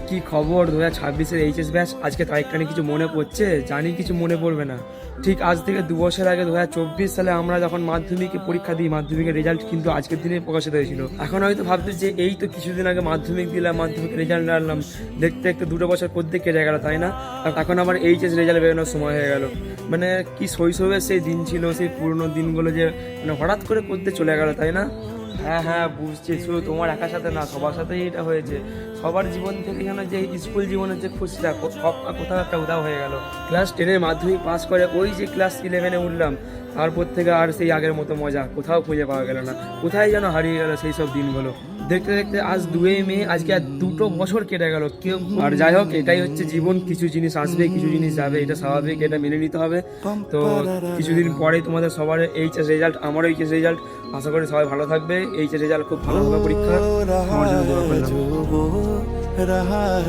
কি খবর 2026-এর HS batch? আজকে তারিখটা নিয়ে কিছু মনে পড়ছে? জানি কিছু মনে পড়বে না। ঠিক আজ থেকে 2 বছর আগে 2024 সালে আমরা যখন মাধ্যমিকে পরীক্ষা দিই, মাধ্যমিকের রেজাল্ট কিন্তু আজকের দিনে প্রকাশিত হয়েছিল। এখন হয়তো ভাবতে যে এই তো কিছুদিন আগে মাধ্যমিক দিলাম, মাধ্যমিকের রেজাল্ট আনলাম, দেখতে দেখতে 2 বছর করতে কেটে গেল, তাই না? এখন আবার এইচএস রেজাল্ট বেরোনোর সময় হয়ে গেল। মানে কি শৈশবের সেই দিন ছিল, সেই পুরনো দিনগুলো যে মানে হঠাৎ করে করতে চলে গেল, তাই না? হ্যাঁ হ্যাঁ, বুঝছি। শুধু তোমার একার সাথে না, সবার সাথেই এটা হয়েছে। সবার জীবন থেকে যেন যে স্কুল জীবনের যে খুশিটা কোথাও একটা উধাও হয়ে গেল। ক্লাস 10-এর মাধ্যমিক পাস করে ওই যে ক্লাস 11-এ উঠলাম, তারপর থেকে আর সেই আগের মতো মজা কোথাও খুঁজে পাওয়া গেল না। কোথায় যেন হারিয়ে গেল সেই সব দিনগুলো। দেখতে দেখতে আজ 2 মে, আজকে আর 2 বছর কেটে গেল। কেউ আর যাই হোক, এটাই হচ্ছে জীবন। কিছু জিনিস আসবে, কিছু জিনিস যাবে, এটা স্বাভাবিক, এটা মেনে নিতে হবে। তো কিছুদিন পরে তোমাদের সবার এইচএস রেজাল্ট, আমারও এইচএস রেজাল্ট। আশা করি সবাই ভালো থাকবে। এইচএস রেজাল্ট খুব ভালো হবে, পরীক্ষা আমার জন্য দোয়া করলাম।